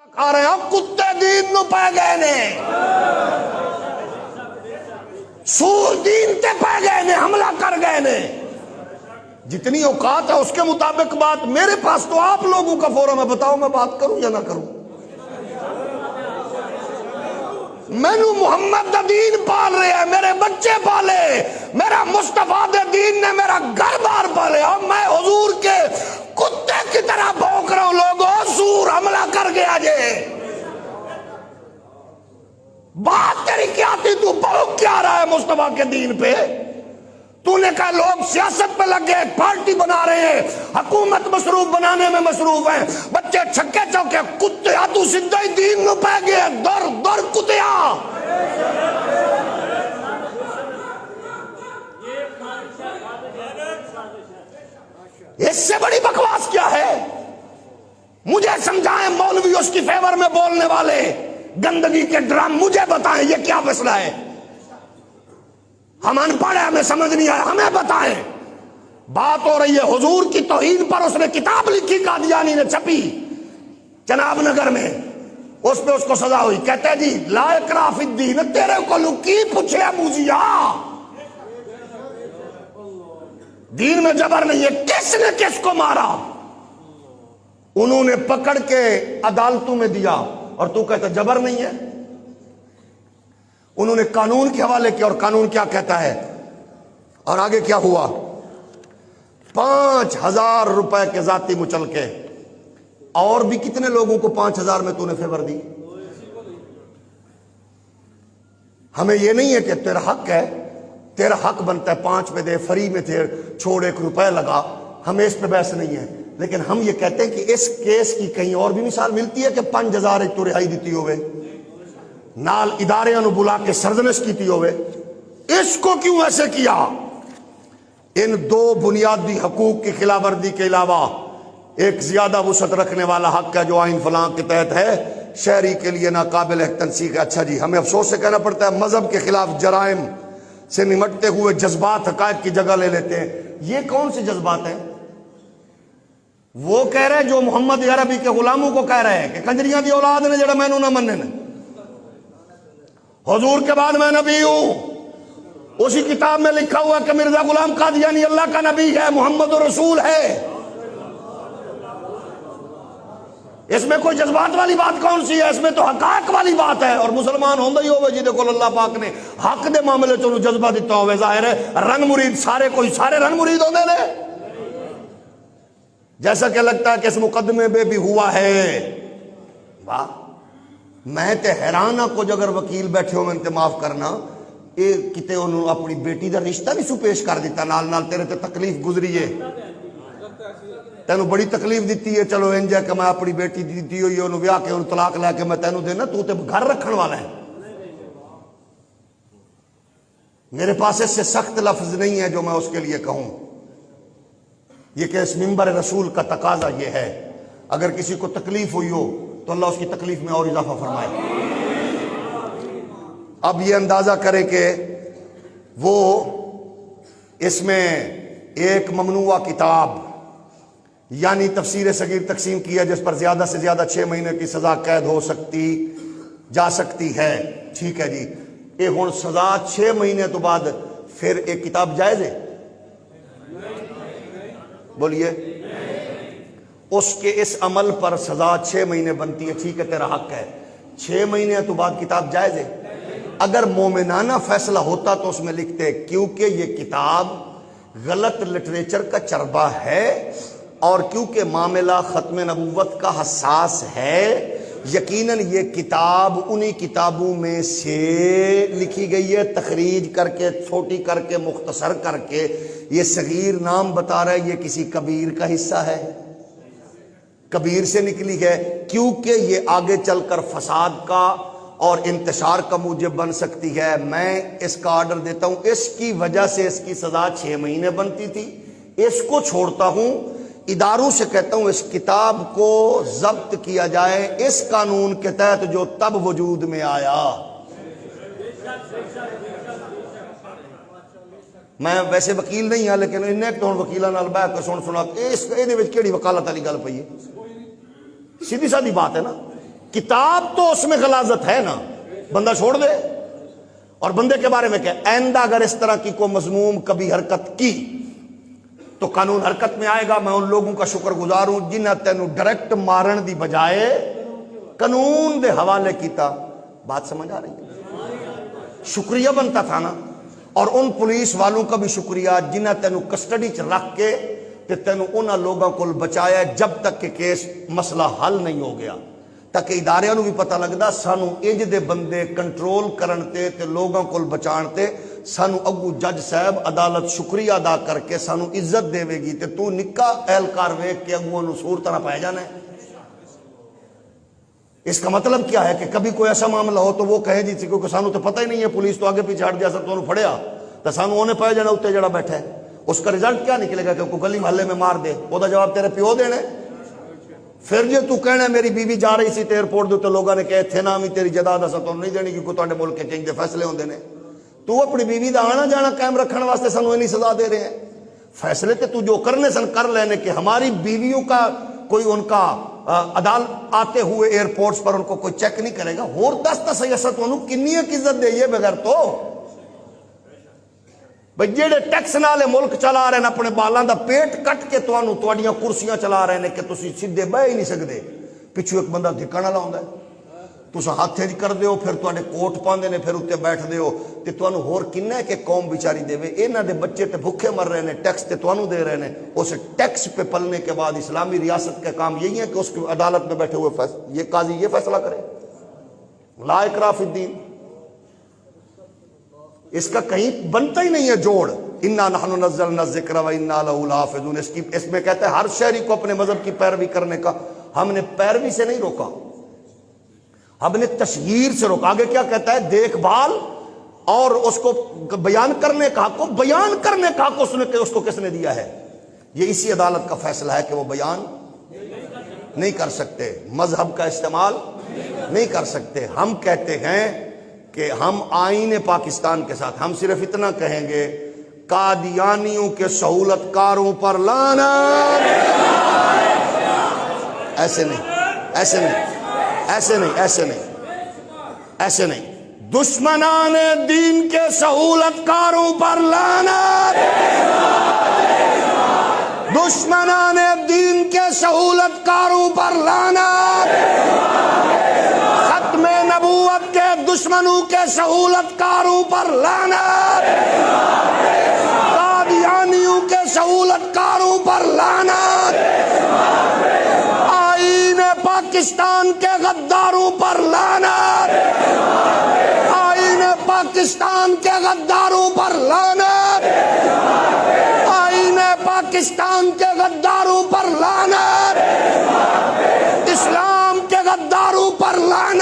کھا رہے ہیں کتے دین نو پہ گئے نے، سور دین تے پہ گئے نے، حملہ کر گئے نے۔ جتنی اوقات ہے اس کے مطابق بات میرے پاس تو آپ لوگوں کا فورم ہے، بتاؤ میں بات کروں یا نہ کروں؟ مینو محمد دا دین پال رہے ہیں، میرے بچے پالے، میرا مصطفیٰ دے دین نے میرا گھر بار پالے، اور میں حضور کے کتے کی طرح بھونک رہا ہوں۔ لوگوں سور حملہ کر گیا جے، بات تیری کیا تھی؟ تو بھونک کیا رہا ہے مصطفیٰ کے دین پہ؟ تو نے کہا لوگ سیاست پہ لگ گئے، پارٹی بنا رہے ہیں، حکومت مصروف بنانے میں مصروف ہیں، بچے چھکے چوکے، کتیا تو سدھا ہی دین نو پہ گئے، در در کتیا۔ اس سے بڑی بکواس کیا ہے؟ مجھے سمجھائیں مولوی اس کی فیور میں بولنے والے گندگی کے ڈرام، مجھے بتائیں یہ کیا مسئلہ ہے؟ ہم ان پڑھ ہیں، ہمیں سمجھ نہیں آیا، ہمیں بتائیں۔ بات ہو رہی ہے حضور کی توہین پر، اس نے کتاب لکھی، قادیانی نے چھپی جناب نگر میں، اس پہ اس کو سزا ہوئی۔ کہتے ہیں جی لا اکراہ فی الدین، تیرے کو لکی پوچھے موزیا، دین میں جبر نہیں ہے۔ کس نے کس کو مارا؟ انہوں نے پکڑ کے عدالتوں میں دیا، اور تو کہتا جبر نہیں ہے۔ انہوں نے قانون کے حوالے کیا، اور قانون کیا کہتا ہے؟ اور آگے کیا ہوا؟ 5,000 روپے کے ذاتی مچلکے، اور بھی کتنے لوگوں کو 5,000 میں تو نے فیور دی؟ ہمیں یہ نہیں ہے کہ تیرا حق ہے، تیرا حق بنتا ہے 5 پہ دے، فری میں تھے چھوڑ 1 روپے لگا، ہمیں اس پہ بحث نہیں ہے۔ لیکن ہم یہ کہتے ہیں کہ اس کیس کی کہیں اور بھی مثال ملتی ہے کہ 5,000 ایک تو رہائی دیتی ہوئے، نال ادارے انو بلا کے سرزنش کیتی ہوئے، اس کو کیوں ایسے کیا؟ ان 2 بنیادی حقوق کی خلاف ورزی کے علاوہ ایک زیادہ وسعت رکھنے والا حق ہے جو آئین فلاں کے تحت ہے، شہری کے لیے ناقابل تنسیق ہے۔ اچھا جی، ہمیں افسوس سے کہنا پڑتا ہے مذہب کے خلاف جرائم سے نمٹتے ہوئے جذبات حقائق کی جگہ لے لیتے ہیں۔ یہ کون سے جذبات ہیں؟ وہ کہہ رہے ہیں جو محمد عربی کے غلاموں کو کہہ رہے ہیں کہ کنجریاں دی اولاد نے جڑا مینوں نہ مننے، حضور کے بعد میں نبی ہوں۔ اسی کتاب میں لکھا ہوا کہ مرزا غلام قادیانی اللہ کا نبی ہے، محمد رسول ہے۔ اس میں کوئی جذبات والی بات کون سی ہے؟ اس میں تو حقائق والی بات ہے۔ اور مسلمان ہوندہ ہی ہوئے جی دیکھو اللہ پاک نے حق دے معاملے چلو جذبہ دیتا ہوئے، ظاہر ہے رنگ مرید سارے کوئی سارے رنگ مرید ہوندے نے، جیسا کہ لگتا ہے کہ اس مقدمے میں بھی ہوا ہے۔ واہ، میں تے حیرانہ کو جو اگر وکیل بیٹھے ہو میں انتے معاف کرنا، اے کتے انہوں اپنی بیٹی دا رشتہ نہیں سو پیش کر دیتا، نال نال تیرے تے تکلیف گزری ہے، تینوں بڑی تکلیف دیتی ہے، چلو انجا کہ میں اپنی بیٹی دیتی ہوئی انہوں بیاہ کے انہوں طلاق لے کے میں تینوں دینا، تو تے گھر رکھن والا ہے۔ میرے پاس اس سے سخت لفظ نہیں ہے جو میں اس کے لیے کہوں، یہ کہ اس منبر رسول کا تقاضا یہ ہے، اگر کسی کو تکلیف ہوئی ہو تو اللہ اس کی تکلیف میں اور اضافہ فرمائے۔ اب یہ اندازہ کریں کہ وہ اس میں ایک ممنوعہ کتاب یعنی تفسیر صغیر تقسیم کی ہے، جس پر زیادہ سے زیادہ 6 مہینے کی سزا قید ہو سکتی جا سکتی ہے، ٹھیک ہے جی۔ یہ ہن سزا 6 مہینے تو بعد پھر ایک کتاب جائز ہے؟ بولیے، اس کے اس عمل پر سزا 6 مہینے بنتی ہے، ٹھیک ہے تیرا حق ہے، 6 مہینے تو بعد کتاب جائز ہے؟ اگر مومنانہ فیصلہ ہوتا تو اس میں لکھتے کیونکہ یہ کتاب غلط لٹریچر کا چربہ ہے اور کیونکہ معاملہ ختم نبوت کا حساس ہے، یقیناً یہ کتاب انہی کتابوں میں سے لکھی گئی ہے، تخریج کر کے چھوٹی کر کے مختصر کر کے، یہ صغیر نام بتا رہا ہے یہ کسی کبیر کا حصہ ہے، کبیر سے نکلی ہے، کیونکہ یہ آگے چل کر فساد کا اور انتشار کا موجب بن سکتی ہے۔ میں اس کا آرڈر دیتا ہوں، اس کی وجہ سے اس کی سزا 6 مہینے بنتی تھی، اس کو چھوڑتا ہوں، اداروں سے کہتا ہوں اس کتاب کو ضبط کیا جائے اس قانون کے تحت جو تب وجود میں آیا۔ میں ویسے وکیل نہیں ہاں لیکن انہیں ایک تو وکیلہ نال بیٹھ کے سنا اس دے وچ کیڑی وکالت والی گل پئی ہے؟ سیدھی سادی بات ہے نا، کتاب تو اس میں غلاظت ہے نا، بندہ چھوڑ دے۔ اور بندے کے بارے میں کیا، آئندہ اگر اس طرح کی کوئی مذموم کبھی حرکت کی تو قانون حرکت میں آئے گا۔ میں ان لوگوں کا شکر گزار ہوں جنہیں تینوں ڈائریکٹ مارن دی بجائے قانون دے حوالے کیتا۔ بات سمجھ آ رہی ہے؟ شکریہ بنتا تھا نا۔ اور ان پولیس والوں کا بھی شکریہ جنہیں تینوں کسٹڈی چ رکھ کے تے تینوں انہاں لوگاں کو بچایا جب تک کہ کیس مسئلہ حل نہیں ہو گیا، تاکہ اداریاں نو بھی پتہ لگدا سانو انج دے بندے کنٹرول کرن تے لوگاں کو بچان تے سانو اگو جج صاحب عدالت شکریہ ادا کر کے سانو عزت دے گی تے تو نکا اہلکار ویکھ کے اگوں نو سور طرح پائے جانا ہے۔ اس کا مطلب کیا ہے کہ کبھی کوئی ایسا معاملہ ہو تو وہ کہے جی کیونکہ سانو تو پتہ ہی نہیں ہے، پولیس تو آگے پیچھے ہٹ گیا، سر تو انہوں پھڑیا تو سانو انہیں پائے جانا اتنے جڑا بیٹھا ہے۔ اس کا رزلٹ کیا نکلے گا کہ کوئی گلی محلے میں مار دے، وہ دا جواب تیرے پیو دینا ہے۔ پھر جی تو کہنا ہے میری بیوی جا رہی سی تے ایئرپورٹ دے تے لوگوں نے کہے تھے نا بھی تیری جائیداد اساں تو نہیں دینی کیونکہ تواڈے ملک کے چنج دے فیصلے ہوندے نے۔ تو اپنی بیوی دا آنا جانا قائم رکھنے واسطے سانو اتنی سزا دے رہے ہیں۔ فیصلے تے تو جو کرنے سن کر لینے کہ ہماری بیویوں کا کوئی ان کا عدالت آتے ہوئے ایئرپورٹس پر ان کو کوئی چیک نہیں کرے گا۔ اور دس صحیح اساں تو انہوں کنی عزت دئیے بغیر تو بھئی جیڑے ٹیکس نالے ملک چلا رہے ہیں اپنے بالاں دا پیٹ کٹ کے توانوں تواڈیاں کرسیاں چلا رہے ہیں کہ تسی سیدھے بہ ہی نہیں سکدے، پچھو ایک بندہ دھکن والا ہوندا ہے، تساں ہاتھ دی کر دیو پھر تواڈے کوٹ پاندے نے پھر اتنے بیٹھ دیو تے توانوں ہور کنا ہے کہ قوم بیچاری دے انہاں دے بچے تے بھوکے مر رہے ہیں، ٹیکس تے توانوں دے رہے ہیں۔ اس ٹیکس پہ پلنے کے بعد اسلامی ریاست کا کام یہی ہے کہ اس کی عدالت میں بیٹھے ہوئے یہ قاضی یہ فیصلہ کرے، لا اکراہ فی الدین۔ اس کا کہیں بنتا ہی نہیں ہے جوڑ، انا نحن نزلنا الذکر و انا لہ لحافظون۔ اس میں کہتا ہے ہر شہری کو اپنے مذہب کی پیروی کرنے کا۔ ہم نے پیروی سے نہیں روکا، ہم نے تشہیر سے روکا۔ آگے کیا کہتا ہے، دیکھ بھال اور اس کو بیان کرنے کا حق، بیان کرنے کا حق اس کو کس نے دیا ہے؟ یہ اسی عدالت کا فیصلہ ہے کہ وہ بیان نہیں کر سکتے، مذہب کا استعمال نہیں کر سکتے۔ ہم کہتے ہیں کہ ہم آئین پاکستان کے ساتھ ہم صرف اتنا کہیں گے، قادیانیوں کے سہولت کاروں پر لعنت۔ ایسے نہیں، ایسے نہیں، ایسے نہیں، ایسے نہیں، ایسے نہیں۔ دشمنان دین کے سہولت کاروں پر لعنت، دشمنان دین کے سہولت کاروں پر لعنت، ختم نبوت کے دشمنوں کے سہولت کاروں پر لعنت، قادیانیوں کے سہولت کاروں پر لعنت، آئین پاکستان کے غداروں پر لعنت، آئین پاکستان کے غداروں پر لعنت، آئین پاکستان کے غداروں پر لعنت، اسلام کے غداروں پر لعنت۔